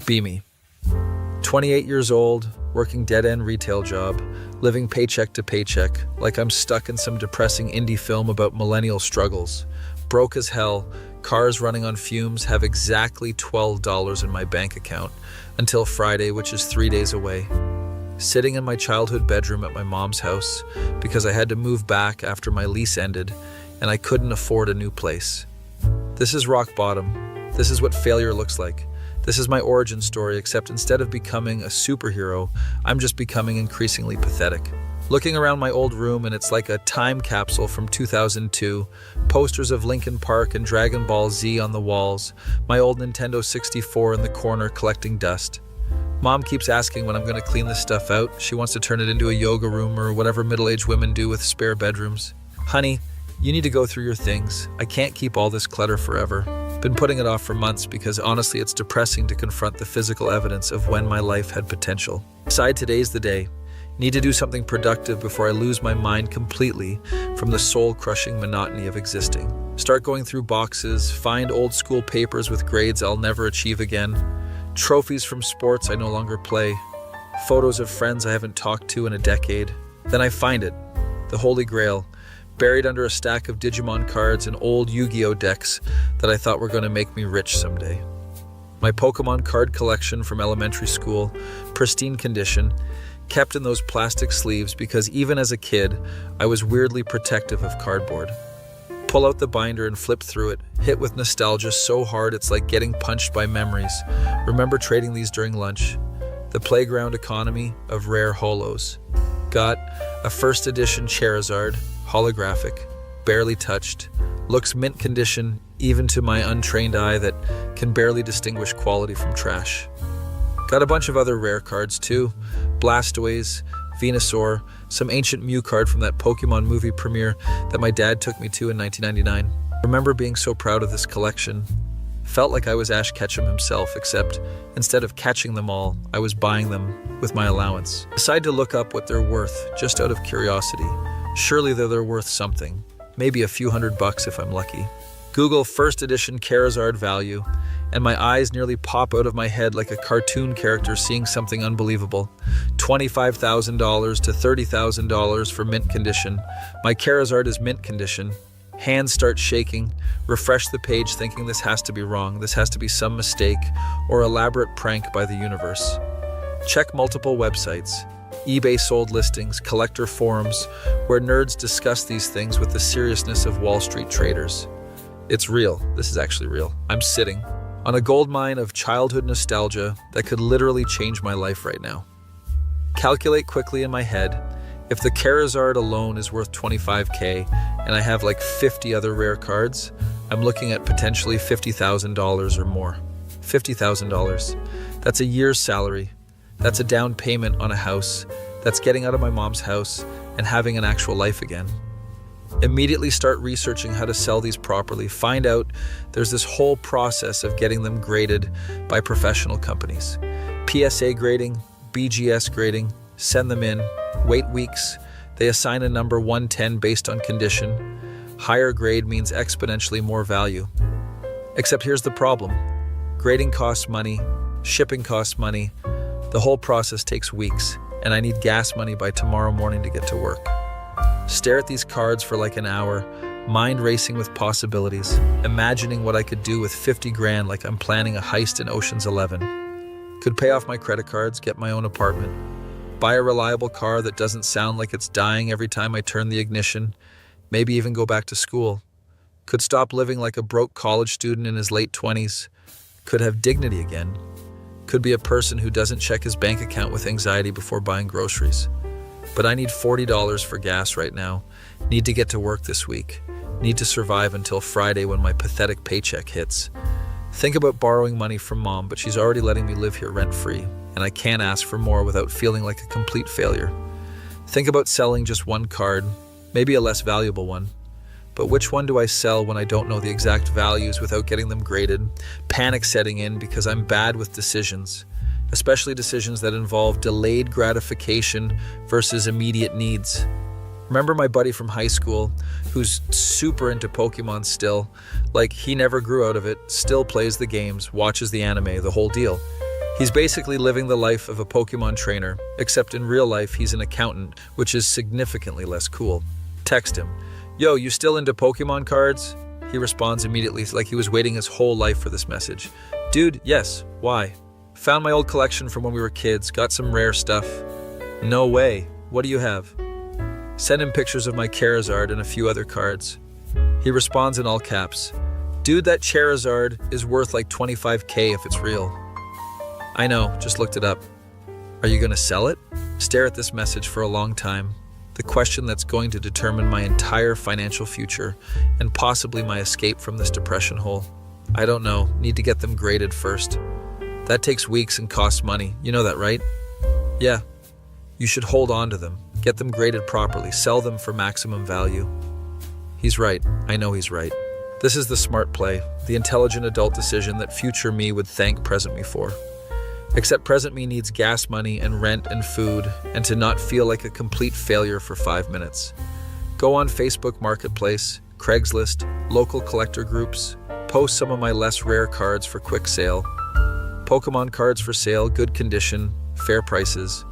Be me. 28 years old, working dead-end retail job, living paycheck to paycheck, like I'm stuck in some depressing indie film about millennial struggles. Broke as hell, cars running on fumes, have exactly $12 in my bank account until Friday, which is 3 days away. Sitting in my childhood bedroom at my mom's house because I had to move back after my lease ended and I couldn't afford a new place. This is rock bottom. This is what failure looks like. This is my origin story, except instead of becoming a superhero, I'm just becoming increasingly pathetic. Looking around my old room and it's like a time capsule from 2002, posters of Linkin Park and Dragon Ball Z on the walls, my old Nintendo 64 in the corner collecting dust. Mom keeps asking when I'm going to clean this stuff out. She wants to turn it into a yoga room or whatever middle-aged women do with spare bedrooms. Honey, you need to go through your things. I can't keep all this clutter forever. Been putting it off for months because honestly it's depressing to confront the physical evidence of when my life had potential. Decide today's the day. Need to do something productive before I lose my mind completely from the soul-crushing monotony of existing. Start going through boxes, find old school papers with grades I'll never achieve again, trophies from sports I no longer play, photos of friends I haven't talked to in a decade. Then I find it, the Holy Grail, buried under a stack of Digimon cards and old Yu-Gi-Oh decks that I thought were going to make me rich someday. My Pokémon card collection from elementary school, pristine condition, kept in those plastic sleeves because even as a kid, I was weirdly protective of cardboard. Pull out the binder and flip through it, hit with nostalgia so hard it's like getting punched by memories. Remember trading these during lunch. The playground economy of rare holos. Got a first edition Charizard, holographic, barely touched, looks mint condition even to my untrained eye that can barely distinguish quality from trash. Got a bunch of other rare cards too, Blastoise, Venusaur, some ancient Mew card from that Pokémon movie premiere that my dad took me to in 1999. Remember being so proud of this collection. Felt like I was Ash Ketchum himself, except instead of catching them all, I was buying them with my allowance. Decide to look up what they're worth, just out of curiosity. Surely they're worth something, maybe a few $100 if I'm lucky. Google first edition Charizard value, and my eyes nearly pop out of my head like a cartoon character seeing something unbelievable. $25,000 to $30,000 for mint condition. My Charizard is mint condition. Hands start shaking. Refresh the page thinking this has to be wrong. This has to be some mistake or elaborate prank by the universe. Check multiple websites. eBay sold listings, collector forums, where nerds discuss these things with the seriousness of Wall Street traders. It's real. This is actually real. I'm sitting on a goldmine of childhood nostalgia that could literally change my life right now. Calculate quickly in my head. If the Charizard alone is worth $25K and I have like 50 other rare cards, I'm looking at potentially $50,000 or more. $50,000. That's a year's salary. That's a down payment on a house. That's getting out of my mom's house and having an actual life again. Immediately start researching how to sell these properly. Find out there's this whole process of getting them graded by professional companies. PSA grading, BGS grading, send them in, wait weeks. They assign a number 110 based on condition. Higher grade means exponentially more value. Except here's the problem. Grading costs money, shipping costs money. The whole process takes weeks, and I need gas money by tomorrow morning to get to work. Stare at these cards for like an hour, mind racing with possibilities, imagining what I could do with 50 grand like I'm planning a heist in Ocean's 11. Could pay off my credit cards, get my own apartment, buy a reliable car that doesn't sound like it's dying every time I turn the ignition, maybe even go back to school. Could stop living like a broke college student in his late 20s. Could have dignity again. Could be a person who doesn't check his bank account with anxiety before buying groceries. But I need $40 for gas right now. Need to get to work this week. Need to survive until Friday when my pathetic paycheck hits. Think about borrowing money from mom, but she's already letting me live here rent-free, and I can't ask for more without feeling like a complete failure. Think about selling just one card, maybe a less valuable one. But which one do I sell when I don't know the exact values without getting them graded? Panic setting in because I'm bad with decisions. Especially decisions that involve delayed gratification versus immediate needs. Remember my buddy from high school who's super into Pokémon still, like he never grew out of it, still plays the games, watches the anime, the whole deal. He's basically living the life of a Pokémon trainer, except in real life he's an accountant, which is significantly less cool. Text him, "Yo, you still into Pokémon cards?" He responds immediately like he was waiting his whole life for this message. "Dude, yes, why? Found my old collection from when we were kids, got some rare stuff." "No way, what do you have?" Send him pictures of my Charizard and a few other cards. He responds in all caps, "Dude, that Charizard is worth like 25K if it's real." "I know, just looked it up." "Are you gonna sell it?" Stare at this message for a long time. The question that's going to determine my entire financial future and possibly my escape from this depression hole. I don't know, need to get them graded first. That takes weeks and costs money, you know that, right? Yeah. You should hold on to them, get them graded properly, sell them for maximum value. He's right, I know he's right. This is the smart play, the intelligent adult decision that future me would thank present me for. Except present me needs gas money and rent and food, and to not feel like a complete failure for 5 minutes. Go on Facebook Marketplace, Craigslist, local collector groups, post some of my less rare cards for quick sale. Pokémon cards for sale, good condition, fair prices.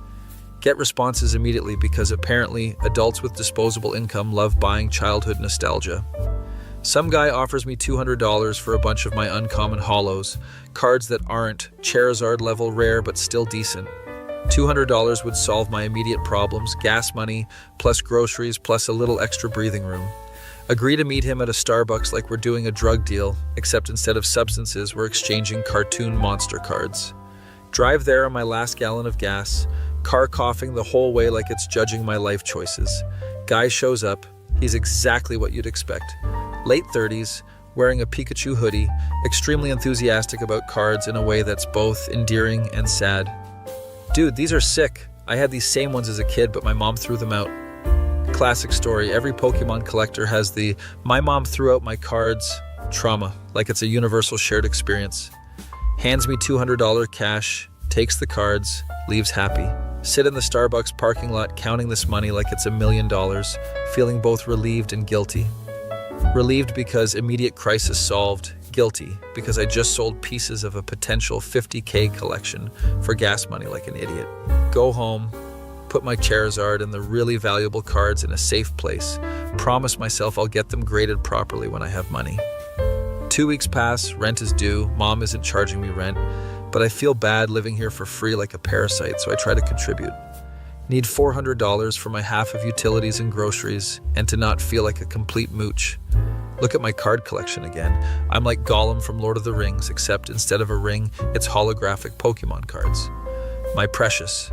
Get responses immediately because apparently adults with disposable income love buying childhood nostalgia. Some guy offers me $200 for a bunch of my uncommon holos, cards that aren't Charizard level rare but still decent. $200 would solve my immediate problems, gas money, plus groceries, plus a little extra breathing room. Agree to meet him at a Starbucks like we're doing a drug deal, except instead of substances, we're exchanging cartoon monster cards. Drive there on my last gallon of gas, car coughing the whole way like it's judging my life choices. Guy shows up, he's exactly what you'd expect. Late 30s, wearing a Pikachu hoodie, extremely enthusiastic about cards in a way that's both endearing and sad. "Dude, these are sick. I had these same ones as a kid, but my mom threw them out." Classic story, every Pokemon collector has the "my mom threw out my cards" trauma, like it's a universal shared experience. Hands me $200 cash, takes the cards, leaves happy. Sit in the Starbucks parking lot counting this money like it's $1 million, feeling both relieved and guilty. Relieved because immediate crisis solved, guilty because I just sold pieces of a potential 50K collection for gas money like an idiot. Go home, put my Charizard and the really valuable cards in a safe place, promise myself I'll get them graded properly when I have money. 2 weeks pass, rent is due, mom isn't charging me rent, but I feel bad living here for free like a parasite, so I try to contribute. Need $400 for my half of utilities and groceries, and to not feel like a complete mooch. Look at my card collection again. I'm like Gollum from Lord of the Rings, except instead of a ring, it's holographic Pokemon cards. My precious.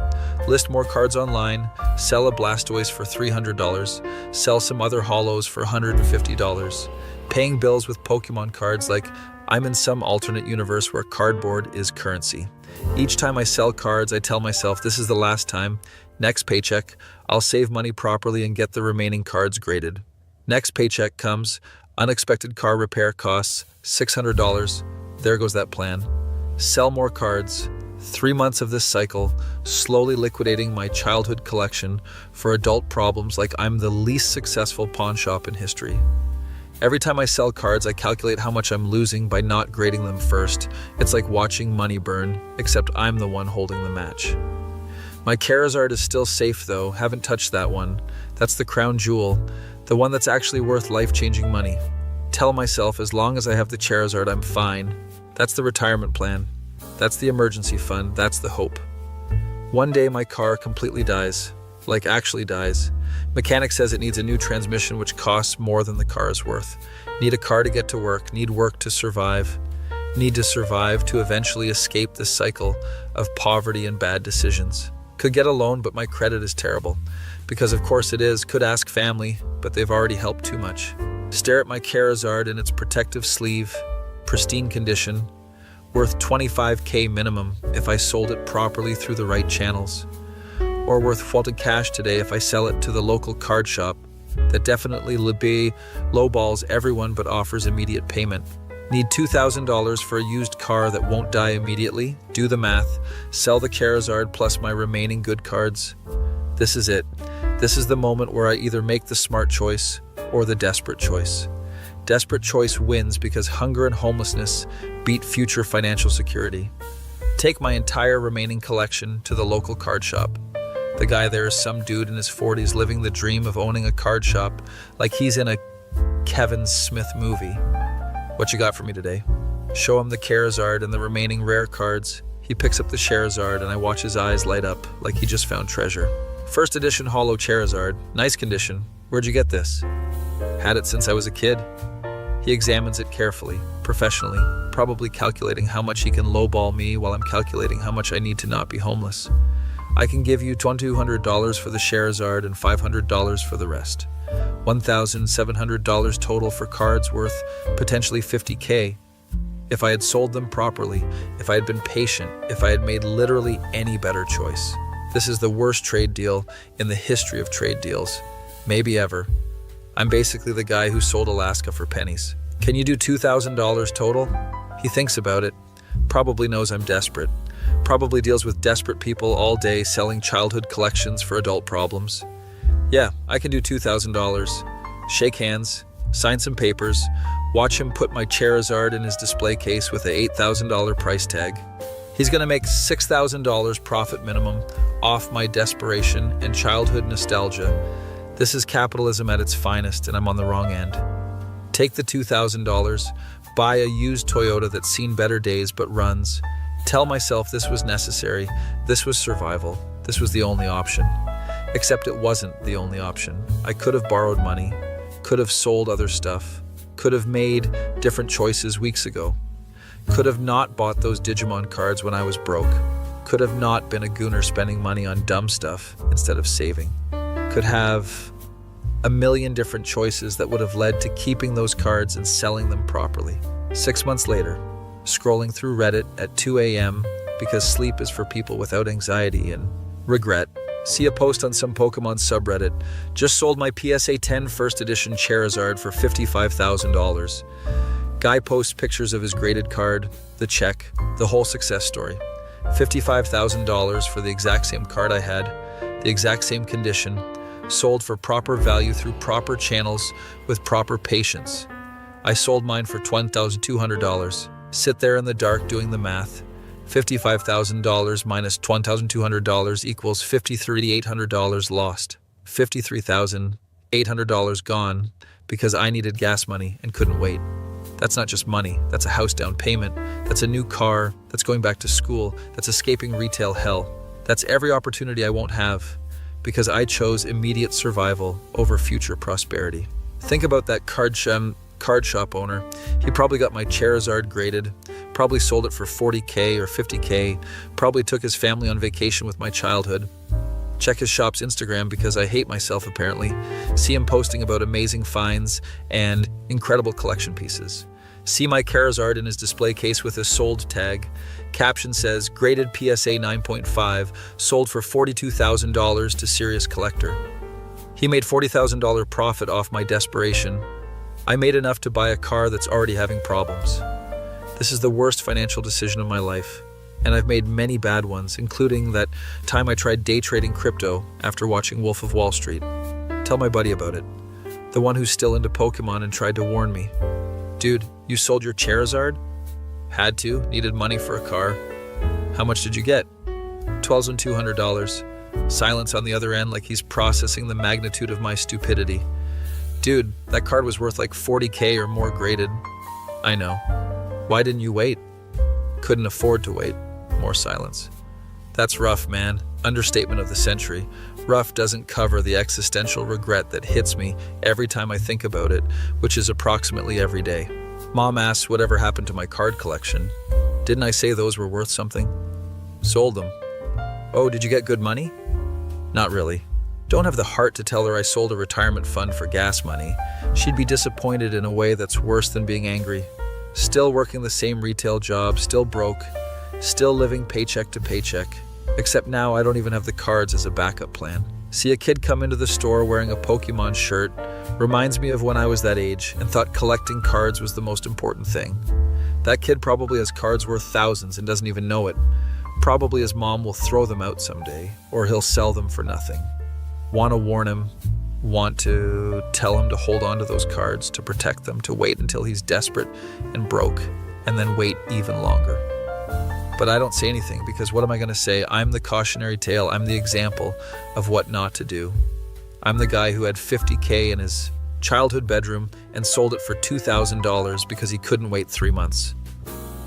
List more cards online, sell a Blastoise for $300, sell some other holos for $150. Paying bills with Pokemon cards like I'm in some alternate universe where cardboard is currency. Each time I sell cards, I tell myself this is the last time. Next paycheck, I'll save money properly and get the remaining cards graded. Next paycheck comes, unexpected car repair costs $600. There goes that plan. Sell more cards. 3 months of this cycle, slowly liquidating my childhood collection for adult problems like I'm the least successful pawn shop in history. Every time I sell cards, I calculate how much I'm losing by not grading them first. It's like watching money burn, except I'm the one holding the match. My Charizard is still safe though, haven't touched that one. That's the crown jewel, the one that's actually worth life-changing money. Tell myself as long as I have the Charizard, I'm fine. That's the retirement plan. That's the emergency fund. That's the hope. One day my car completely dies. Like actually dies. Mechanic says it needs a new transmission which costs more than the car is worth. Need a car to get to work. Need work to survive. Need to survive to eventually escape this cycle of poverty and bad decisions. Could get a loan, but my credit is terrible. Because of course it is. Could ask family, but they've already helped too much. Stare at my Charizard in its protective sleeve. Pristine condition. Worth 25K minimum if I sold it properly through the right channels. Or worth faulted cash today if I sell it to the local card shop that definitely lowballs everyone but offers immediate payment. Need $2,000 for a used car that won't die immediately? Do the math. Sell the Charizard plus my remaining good cards. This is it. This is the moment where I either make the smart choice or the desperate choice. Desperate choice wins because hunger and homelessness beat future financial security. Take my entire remaining collection to the local card shop. The guy there is some dude in his 40s living the dream of owning a card shop like he's in a Kevin Smith movie. What you got for me today? Show him the Charizard and the remaining rare cards. He picks up the Charizard and I watch his eyes light up like he just found treasure. First edition holo Charizard, nice condition. Where'd you get this? Had it since I was a kid. He examines it carefully, professionally, probably calculating how much he can lowball me while I'm calculating how much I need to not be homeless. I can give you $2,200 for the Charizard and $500 for the rest. $1,700 total for cards worth potentially $50K. If I had sold them properly, if I had been patient, if I had made literally any better choice. This is the worst trade deal in the history of trade deals, maybe ever. I'm basically the guy who sold Alaska for pennies. Can you do $2,000 total? He thinks about it, probably knows I'm desperate, probably deals with desperate people all day selling childhood collections for adult problems. Yeah, I can do $2,000. Shake hands, sign some papers, watch him put my Charizard in his display case with a $8,000 price tag. He's gonna make $6,000 profit minimum off my desperation and childhood nostalgia. This is capitalism at its finest, and I'm on the wrong end. Take the $2,000, buy a used Toyota that's seen better days but runs. Tell myself this was necessary, this was survival, this was the only option. Except it wasn't the only option. I could have borrowed money, could have sold other stuff, could have made different choices weeks ago, could have not bought those Digimon cards when I was broke, could have not been a gooner spending money on dumb stuff instead of saving. Could have a million different choices that would have led to keeping those cards and selling them properly. 6 months later, scrolling through Reddit at 2 a.m. because sleep is for people without anxiety and regret, see a post on some Pokémon subreddit, just sold my PSA 10 first edition Charizard for $55,000. Guy posts pictures of his graded card, the check, the whole success story. $55,000 for the exact same card I had, the exact same condition, sold for proper value through proper channels with proper patience. I sold mine for $1,200. Sit there in the dark doing the math. $55,000 minus $1,200 equals $53,800 lost. $53,800 gone because I needed gas money and couldn't wait. That's not just money, that's a house down payment, that's a new car, that's going back to school, that's escaping retail hell. That's every opportunity I won't have because I chose immediate survival over future prosperity. Think about that card shop owner. He probably got my Charizard graded, probably sold it for $40K or $50K, probably took his family on vacation with my childhood. Check his shop's Instagram because I hate myself apparently. See him posting about amazing finds and incredible collection pieces. See my Charizard in his display case with a sold tag. Caption says, graded PSA 9.5, sold for $42,000 to serious collector. He made $40,000 profit off my desperation. I made enough to buy a car that's already having problems. This is the worst financial decision of my life, and I've made many bad ones, including that time I tried day trading crypto after watching Wolf of Wall Street. Tell my buddy about it, the one who's still into Pokémon and tried to warn me. Dude, you sold your Charizard? Had to, needed money for a car. How much did you get? $1,200. Silence on the other end like he's processing the magnitude of my stupidity. Dude, that card was worth like $40K or more graded. I know. Why didn't you wait? Couldn't afford to wait. More silence. That's rough, man. Understatement of the century. Rough doesn't cover the existential regret that hits me every time I think about it, which is approximately every day. Mom asks whatever happened to my card collection. Didn't I say those were worth something? Sold them. Oh, did you get good money? Not really. Don't have the heart to tell her I sold a retirement fund for gas money. She'd be disappointed in a way that's worse than being angry. Still working the same retail job, still broke, still living paycheck to paycheck. Except now I don't even have the cards as a backup plan. See a kid come into the store wearing a Pokémon shirt, reminds me of when I was that age and thought collecting cards was the most important thing. That kid probably has cards worth thousands and doesn't even know it. Probably his mom will throw them out someday, or he'll sell them for nothing. Want to warn him, want to tell him to hold on to those cards, to protect them, to wait until he's desperate and broke, and then wait even longer. But I don't say anything because what am I going to say? I'm the cautionary tale. I'm the example of what not to do. I'm the guy who had $50K in his childhood bedroom and sold it for $2,000 because he couldn't wait 3 months.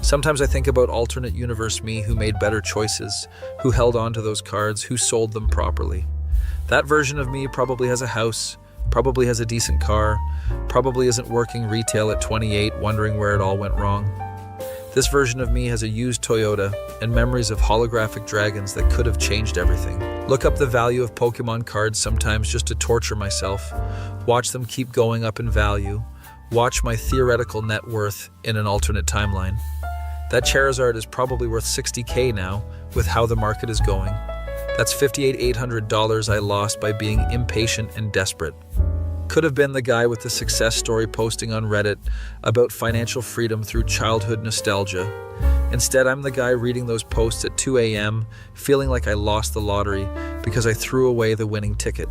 Sometimes I think about alternate universe me who made better choices, who held on to those cards, who sold them properly. That version of me probably has a house, probably has a decent car, probably isn't working retail at 28 wondering where it all went wrong. This version of me has a used Toyota and memories of holographic dragons that could have changed everything. Look up the value of Pokémon cards sometimes just to torture myself. Watch them keep going up in value. Watch my theoretical net worth in an alternate timeline. That Charizard is probably worth $60K now with how the market is going. That's $58,800 I lost by being impatient and desperate. Could have been the guy with the success story posting on Reddit about financial freedom through childhood nostalgia. Instead, I'm the guy reading those posts at 2 a.m., feeling like I lost the lottery because I threw away the winning ticket.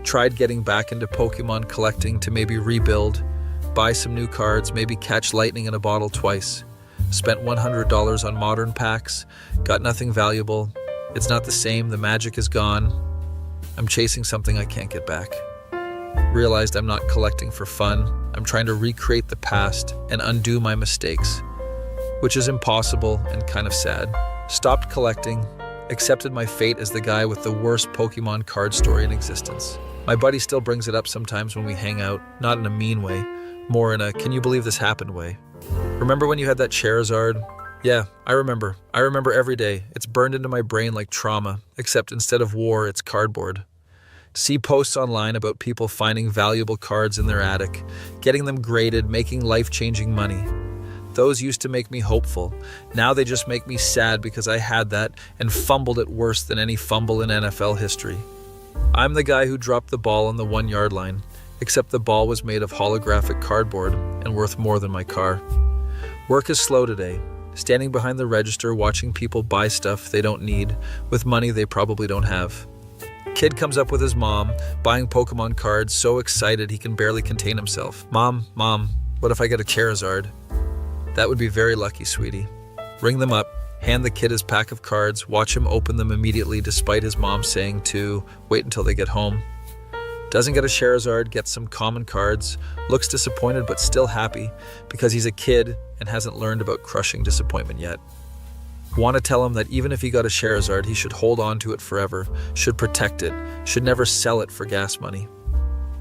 Tried getting back into Pokemon collecting to maybe rebuild, buy some new cards, maybe catch lightning in a bottle twice. Spent $100 on modern packs, got nothing valuable. It's not the same, the magic is gone. I'm chasing something I can't get back. Realized I'm not collecting for fun. I'm trying to recreate the past and undo my mistakes, which is impossible and kind of sad. Stopped collecting, accepted my fate as the guy with the worst Pokemon card story in existence. My buddy still brings it up sometimes when we hang out, not in a mean way, more in a can you believe this happened way. Remember when you had that Charizard? Yeah, I remember. I remember every day. It's burned into my brain like trauma, except instead of war, it's cardboard. See posts online about people finding valuable cards in their attic, getting them graded, making life-changing money. Those used to make me hopeful. Now they just make me sad because I had that and fumbled it worse than any fumble in NFL history. I'm the guy who dropped the ball on the 1-yard line, except the ball was made of holographic cardboard and worth more than my car. Work is slow today. Standing behind the register watching people buy stuff they don't need with money they probably don't have. Kid comes up with his mom, buying Pokemon cards, so excited he can barely contain himself. Mom, what if I get a Charizard? That would be very lucky, sweetie. Ring them up, hand the kid his pack of cards, watch him open them immediately despite his mom saying to wait until they get home. Doesn't get a Charizard, gets some common cards, looks disappointed but still happy because he's a kid and hasn't learned about crushing disappointment yet. Want to tell him that even if he got a Charizard, he should hold on to it forever, should protect it, should never sell it for gas money.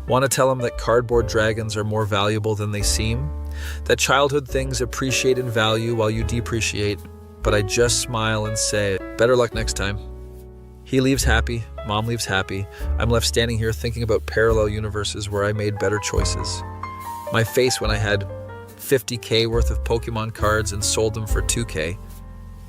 Want to tell him that cardboard dragons are more valuable than they seem, that childhood things appreciate in value while you depreciate, but I just smile and say, better luck next time. He leaves happy, mom leaves happy. I'm left standing here thinking about parallel universes where I made better choices. My face when I had $50K worth of Pokemon cards and sold them for $2K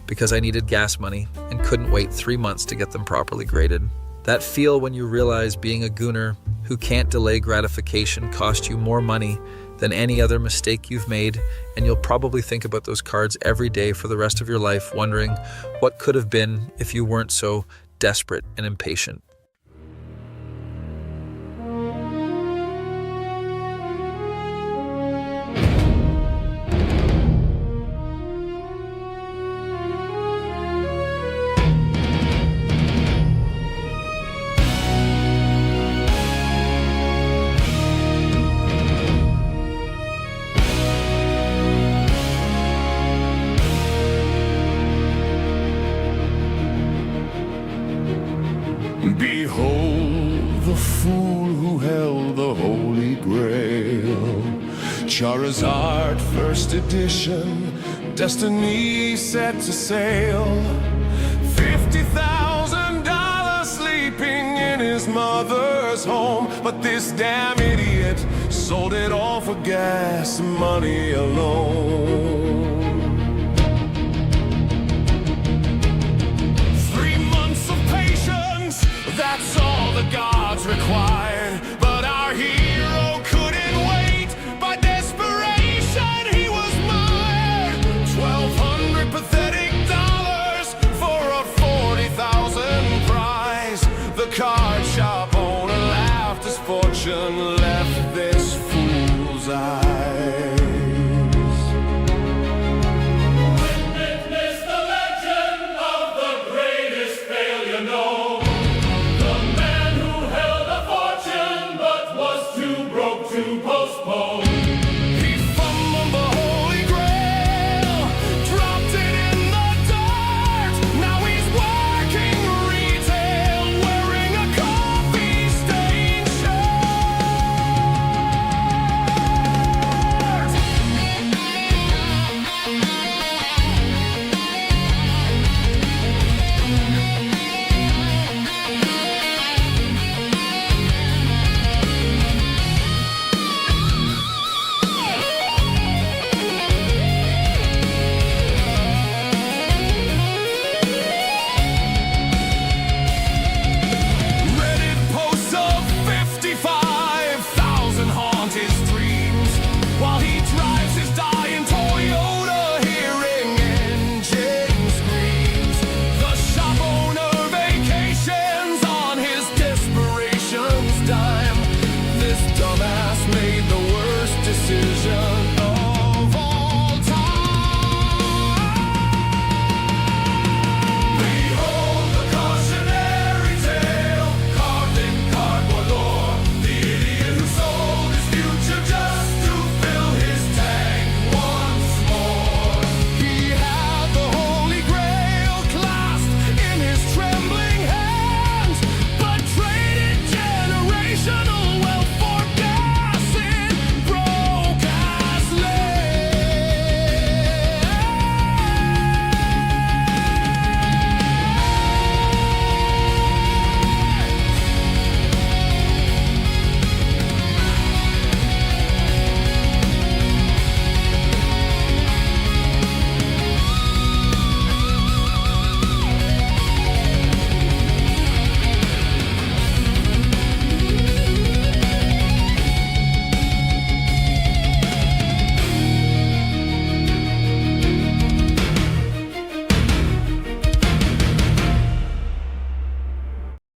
because I needed gas money and couldn't wait 3 months to get them properly graded. That feel when you realize being a gooner who can't delay gratification cost you more money than any other mistake you've made, and you'll probably think about those cards every day for the rest of your life, wondering what could have been if you weren't so desperate and impatient. Behold the fool who held the Holy Grail. Charizard first edition, destiny set to sail. $50,000 sleeping in his mother's home. But this damn idiot sold it all for gas money alone. That's all the gods required, but our hero couldn't wait. By desperation, he was mired. $1,200 pathetic dollars for a $40,000 prize. The card shop owner laughed as fortune left this fool's eyes. Witness the legend. Anon.